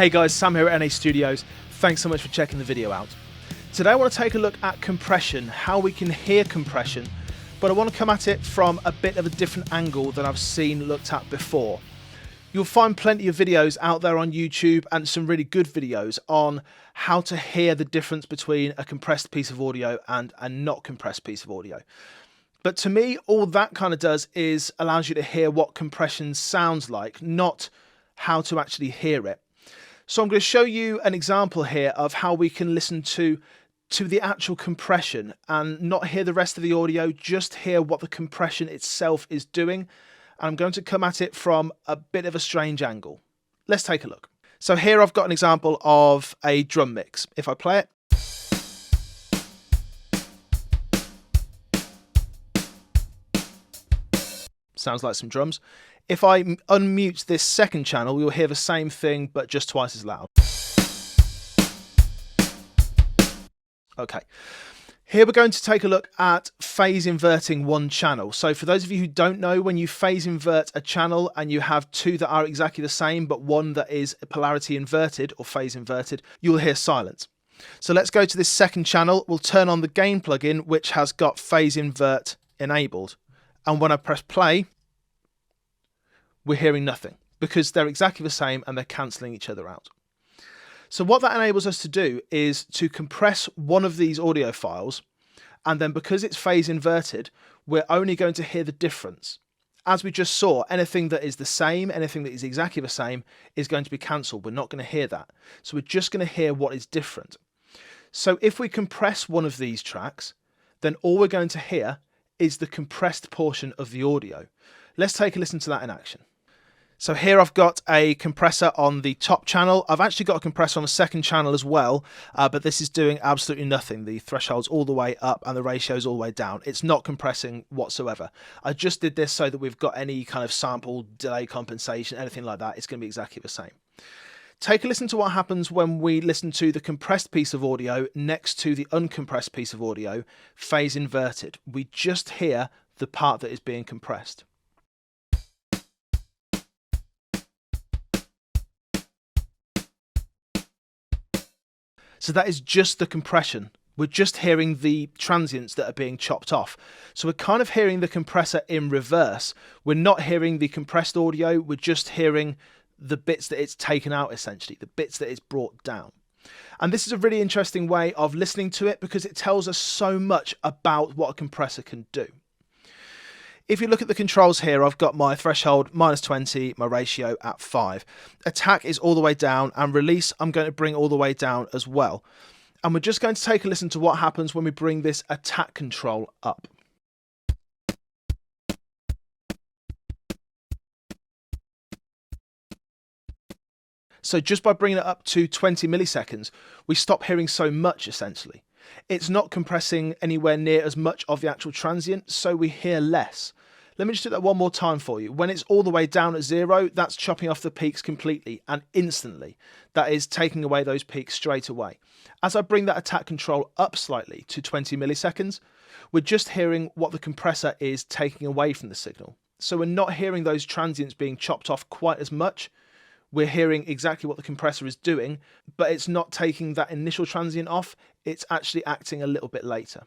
Hey guys, Sam here at NA Studios. Thanks so much for checking the video out. Today I want to take a look at compression, how we can hear compression, but I want to come at it from a bit of a different angle than I've seen looked at before. You'll find plenty of videos out there on YouTube and some really good videos on how to hear the difference between a compressed piece of audio and a not compressed piece of audio. But to me, all that kind of does is allows you to hear what compression sounds like, not how to actually hear it. So I'm going to show you an example here of how we can listen to the actual compression and not hear the rest of the audio, just hear what the compression itself is doing. And I'm going to come at it from a bit of a strange angle. Let's take a look. So here I've got an example of a drum mix. If I play it, sounds like some drums. If I unmute this second channel, you'll hear the same thing, but just twice as loud. Okay, here we're going to take a look at phase inverting one channel. So for those of you who don't know, when you phase invert a channel and you have two that are exactly the same, but one that is polarity inverted or phase inverted, you'll hear silence. So let's go to this second channel. We'll turn on the gain plugin, which has got phase invert enabled. And when I press play, we're hearing nothing because they're exactly the same and they're cancelling each other out. So what that enables us to do is to compress one of these audio files, and then because it's phase inverted, we're only going to hear the difference. As we just saw, anything that is the same, anything that is exactly the same is going to be cancelled. We're not going to hear that. So we're just going to hear what is different. So if we compress one of these tracks, then all we're going to hear is the compressed portion of the audio. Let's take a listen to that in action. So here I've got a compressor on the top channel. I've actually got a compressor on the second channel as well, but this is doing absolutely nothing. The threshold's all the way up and the ratio's all the way down. It's not compressing whatsoever. I just did this so that we've got any kind of sample delay compensation, anything like that. It's going to be exactly the same. Take a listen to what happens when we listen to the compressed piece of audio next to the uncompressed piece of audio, phase inverted. We just hear the part that is being compressed. So that is just the compression. We're just hearing the transients that are being chopped off. So we're kind of hearing the compressor in reverse. We're not hearing the compressed audio, we're just hearing the bits that it's taken out, essentially, the bits that it's brought down. And this is a really interesting way of listening to it because it tells us so much about what a compressor can do. If you look at the controls here, I've got my threshold -20, my ratio at 5. Attack is all the way down, and release I'm going to bring all the way down as well. And we're just going to take a listen to what happens when we bring this attack control up. So just by bringing it up to 20 milliseconds, we stop hearing so much, essentially. It's not compressing anywhere near as much of the actual transient, so we hear less. Let me just do that one more time for you. When it's all the way down at 0, that's chopping off the peaks completely and instantly. That is taking away those peaks straight away. As I bring that attack control up slightly to 20 milliseconds, we're just hearing what the compressor is taking away from the signal. So we're not hearing those transients being chopped off quite as much. We're hearing exactly what the compressor is doing, but it's not taking that initial transient off. It's actually acting a little bit later.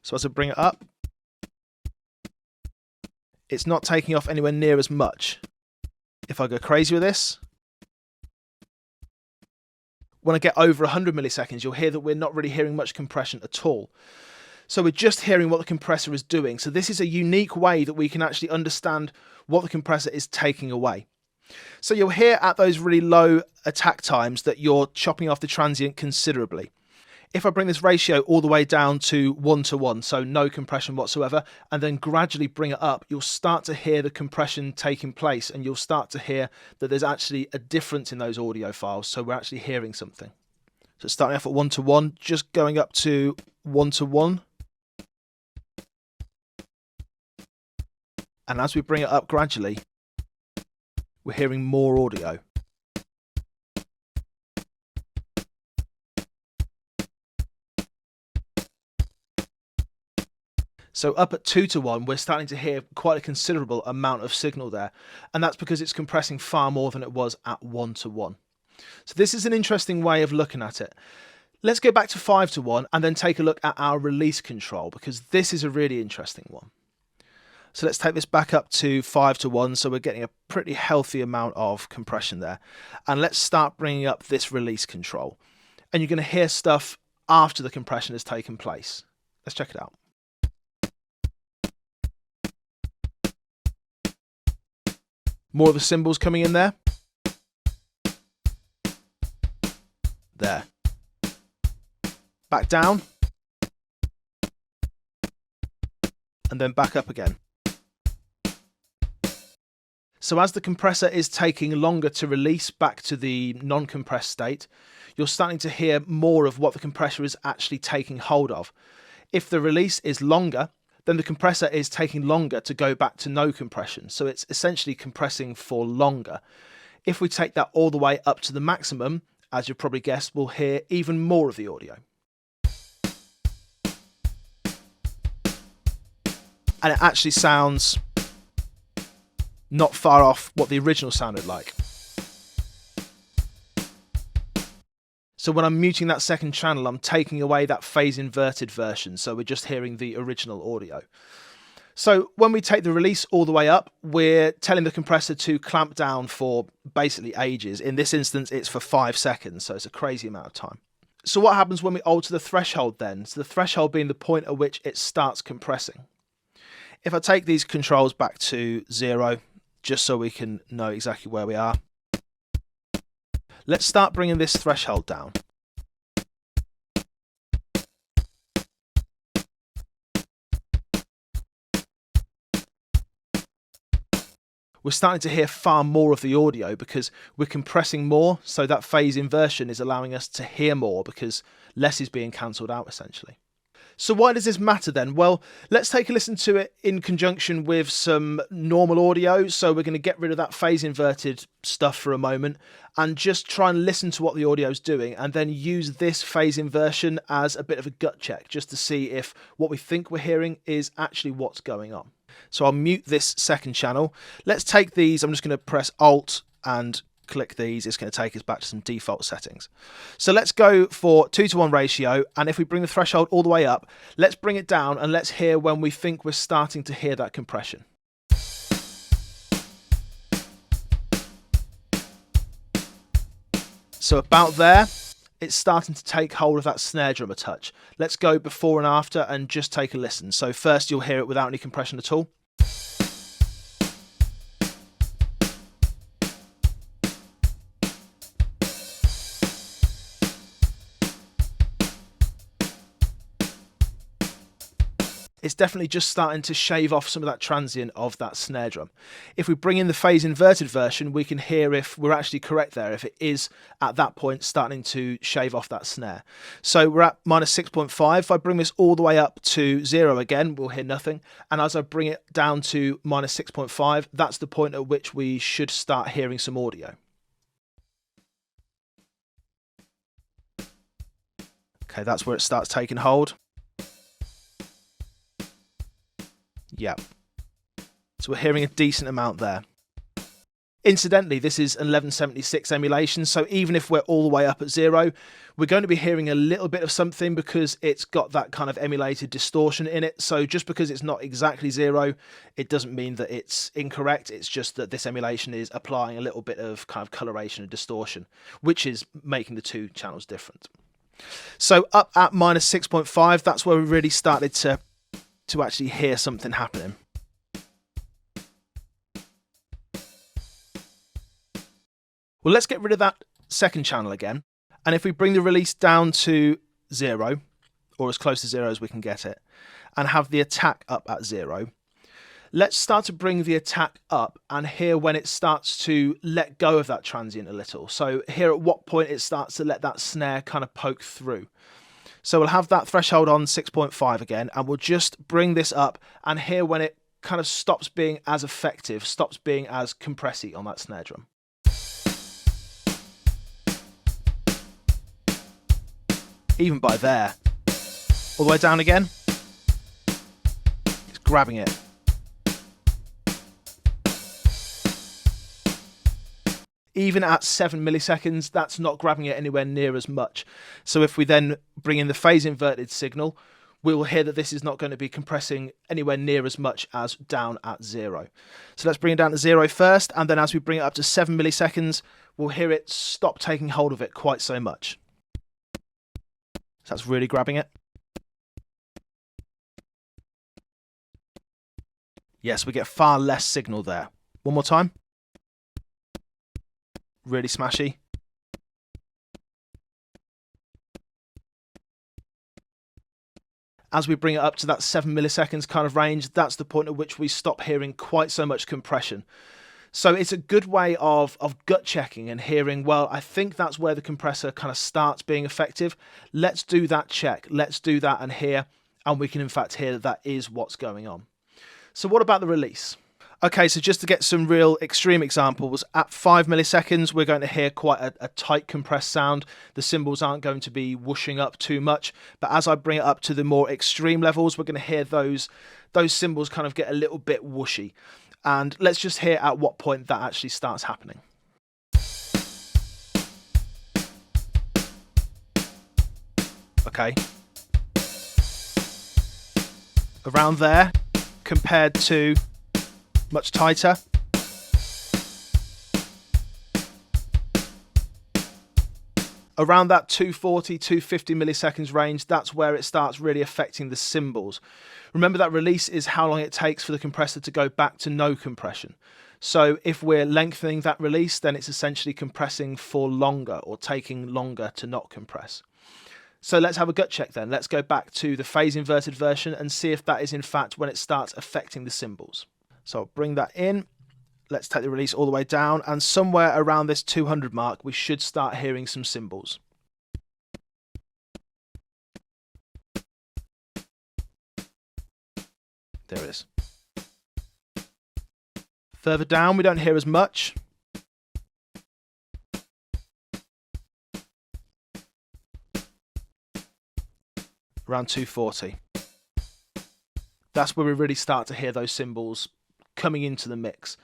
So as I bring it up, it's not taking off anywhere near as much. If I go crazy with this, when I get over 100 milliseconds, you'll hear that we're not really hearing much compression at all. So we're just hearing what the compressor is doing. So this is a unique way that we can actually understand what the compressor is taking away. So you'll hear at those really low attack times that you're chopping off the transient considerably. If I bring this ratio all the way down to 1:1, so no compression whatsoever, and then gradually bring it up, you'll start to hear the compression taking place, and you'll start to hear that there's actually a difference in those audio files, so we're actually hearing something. So starting off at 1:1, just going up to 1:1. And as we bring it up gradually, we're hearing more audio. So up at 2 to 1, we're starting to hear quite a considerable amount of signal there. And that's because it's compressing far more than it was at 1 to 1. So this is an interesting way of looking at it. Let's go back to 5 to 1 and then take a look at our release control, because this is a really interesting one. So let's take this back up to 5 to 1. So we're getting a pretty healthy amount of compression there. And let's start bringing up this release control. And you're going to hear stuff after the compression has taken place. Let's check it out. More of the cymbals coming in there. There. Back down. And then back up again. So as the compressor is taking longer to release back to the non-compressed state, you're starting to hear more of what the compressor is actually taking hold of. If the release is longer, then the compressor is taking longer to go back to no compression. So it's essentially compressing for longer. If we take that all the way up to the maximum, as you've probably guessed, we'll hear even more of the audio. And it actually sounds not far off what the original sounded like. So when I'm muting that second channel, I'm taking away that phase inverted version, so we're just hearing the original audio. So when we take the release all the way up, we're telling the compressor to clamp down for basically ages. In this instance, it's for 5 seconds, so it's a crazy amount of time. So what happens when we alter the threshold then? So the threshold being the point at which it starts compressing. If I take these controls back to 0, just so we can know exactly where we are. Let's start bringing this threshold down. We're starting to hear far more of the audio because we're compressing more, so that phase inversion is allowing us to hear more because less is being cancelled out essentially. So why does this matter then? Well, let's take a listen to it in conjunction with some normal audio. So we're going to get rid of that phase inverted stuff for a moment and just try and listen to what the audio is doing, and then use this phase inversion as a bit of a gut check just to see if what we think we're hearing is actually what's going on. So I'll mute this second channel. Let's take these. I'm just going to press Alt and click these. It's going to take us back to some default settings. So let's go for 2 to 1 ratio, and if we bring the threshold all the way up, let's bring it down and let's hear when we think we're starting to hear that compression. So about there, it's starting to take hold of that snare drum a touch. Let's go before and after and just take a listen. So first you'll hear it without any compression at all. It's definitely just starting to shave off some of that transient of that snare drum. If we bring in the phase inverted version, we can hear if we're actually correct there, if it is at that point starting to shave off that snare. So we're at -6.5. If I bring this all the way up to 0 again, we'll hear nothing. And as I bring it down to -6.5, that's the point at which we should start hearing some audio. Okay, that's where it starts taking hold. Yeah, so we're hearing a decent amount there. Incidentally, this is an 1176 emulation, so even if we're all the way up at 0, we're going to be hearing a little bit of something because it's got that kind of emulated distortion in it. So just because it's not exactly 0, it doesn't mean that it's incorrect. It's just that this emulation is applying a little bit of kind of coloration and distortion, which is making the two channels different. So up at -6.5, that's where we really started to actually hear something happening. Well, let's get rid of that second channel again. And if we bring the release down to 0, or as close to 0 as we can get it, and have the attack up at 0, let's start to bring the attack up and hear when it starts to let go of that transient a little. So hear at what point it starts to let that snare kind of poke through. So we'll have that threshold on 6.5 again, and we'll just bring this up and hear when it kind of stops being as effective, stops being as compressy on that snare drum. Even by there. All the way down again. grabbing it. Even at 7 milliseconds, that's not grabbing it anywhere near as much. So if we then bring in the phase inverted signal, we will hear that this is not going to be compressing anywhere near as much as down at 0. So let's bring it down to 0 first, and then as we bring it up to 7 milliseconds, we'll hear it stop taking hold of it quite so much. So that's really grabbing it. Yes, we get far less signal there. One more time. Really smashy. As we bring it up to that 7 milliseconds kind of range, that's the point at which we stop hearing quite so much compression. So it's a good way of gut checking and hearing, well, I think that's where the compressor kind of starts being effective. Let's do that check. Let's do that and hear, and we can in fact hear that that is what's going on. So what about the release? Okay, so just to get some real extreme examples, at 5 milliseconds, we're going to hear quite a tight compressed sound. The cymbals aren't going to be whooshing up too much, but as I bring it up to the more extreme levels, we're going to hear those cymbals kind of get a little bit whooshy. And let's just hear at what point that actually starts happening. Okay. Around there, compared to much tighter. Around that 240, 250 milliseconds range, that's where it starts really affecting the cymbals. Remember that release is how long it takes for the compressor to go back to no compression. So if we're lengthening that release, then it's essentially compressing for longer or taking longer to not compress. So let's have a gut check then. Let's go back to the phase inverted version and see if that is in fact when it starts affecting the cymbals. So I'll bring that in. Let's take the release all the way down, and somewhere around this 200 mark, we should start hearing some cymbals. There it is. Further down, we don't hear as much. Around 240. That's where we really start to hear those cymbals coming into the mix.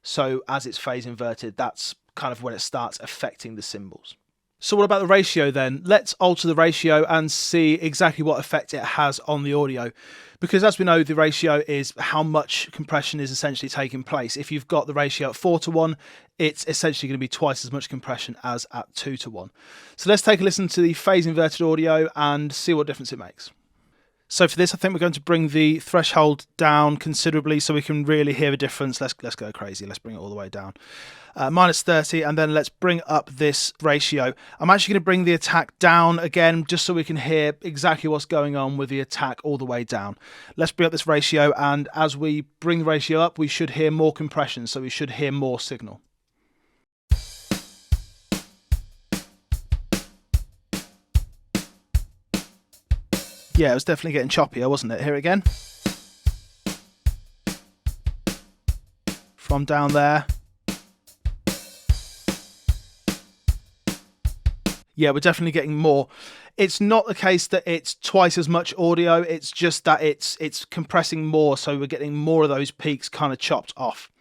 So as it's phase inverted, that's kind of when it starts affecting the cymbals. So what about the ratio then? Let's alter the ratio and see exactly what effect it has on the audio. Because as we know, the ratio is how much compression is essentially taking place. If you've got the ratio at 4:1, it's essentially going to be twice as much compression as at 2:1. So let's take a listen to the phase inverted audio and see what difference it makes. So for this, I think we're going to bring the threshold down considerably so we can really hear a difference. Let's go crazy. Let's bring it all the way down. -30, and then let's bring up this ratio. I'm actually going to bring the attack down again just so we can hear exactly what's going on with the attack all the way down. Let's bring up this ratio, and as we bring the ratio up, we should hear more compression, so we should hear more signal. Yeah, it was definitely getting choppier, wasn't it? Here again. From down there. Yeah, we're definitely getting more. It's not the case that it's twice as much audio, it's just that it's compressing more, so we're getting more of those peaks kind of chopped off.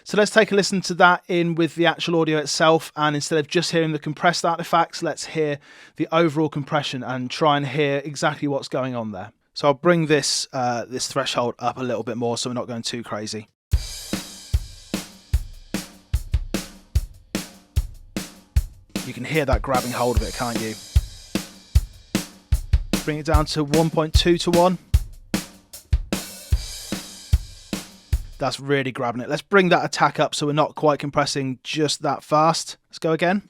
So let's take a listen to that in with the actual audio itself, and instead of just hearing the compressed artifacts, let's hear the overall compression and try and hear exactly what's going on there. So I'll bring this this threshold up a little bit more so we're not going too crazy. You can hear that grabbing hold of it, can't you? Bring it down to 1.2 to 1. That's really grabbing it. Let's bring that attack up so we're not quite compressing just that fast. Let's go again.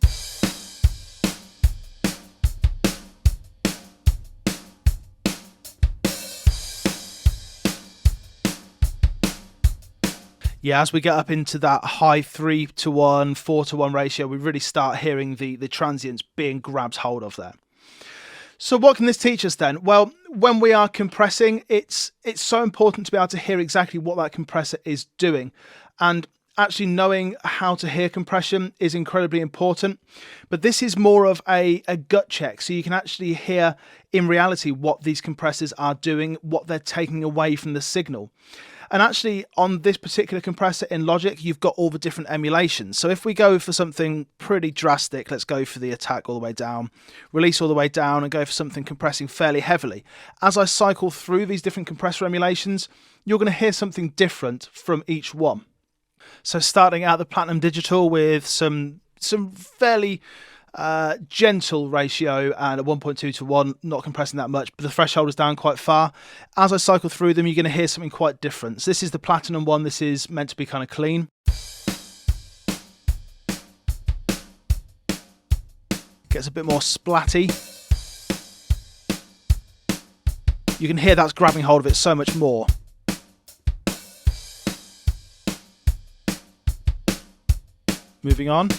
Yeah, as we get up into that high 3:1, 4:1 ratio, we really start hearing the transients being grabbed hold of there. So what can this teach us then? Well, when we are compressing, it's so important to be able to hear exactly what that compressor is doing. And actually knowing how to hear compression is incredibly important, but this is more of a gut check, so you can actually hear in reality what these compressors are doing, what they're taking away from the signal. And actually on this particular compressor in Logic, you've got all the different emulations. So if we go for something pretty drastic, let's go for the attack all the way down, release all the way down, and go for something compressing fairly heavily. As I cycle through these different compressor emulations, you're going to hear something different from each one. So starting out the Platinum Digital with some fairly gentle ratio and a 1.2 to 1, not compressing that much, but the threshold is down quite far. As I cycle through them, you're going to hear something quite different. So this is the Platinum one. This is meant to be kind of clean. Gets a bit more splatty. You can hear that's grabbing hold of it so much more. Moving on.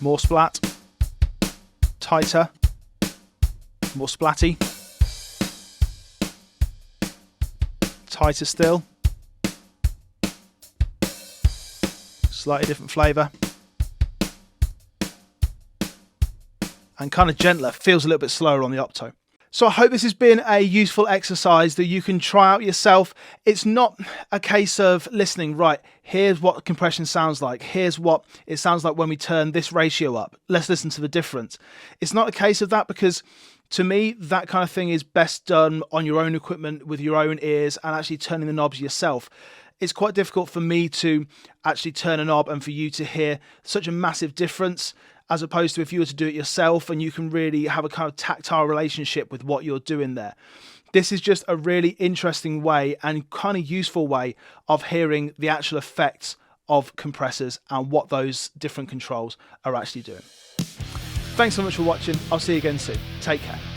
More splat, tighter, more splatty, tighter still, slightly different flavour, and kind of gentler, feels a little bit slower on the opto. So I hope this has been a useful exercise that you can try out yourself. It's not a case of listening, right, here's what compression sounds like, here's what it sounds like when we turn this ratio up, let's listen to the difference. It's not a case of that, because to me, that kind of thing is best done on your own equipment with your own ears and actually turning the knobs yourself. It's quite difficult for me to actually turn a knob and for you to hear such a massive difference, as opposed to if you were to do it yourself and you can really have a kind of tactile relationship with what you're doing there. This is just a really interesting way and kind of useful way of hearing the actual effects of compressors and what those different controls are actually doing. Thanks so much for watching. I'll see you again soon. Take care.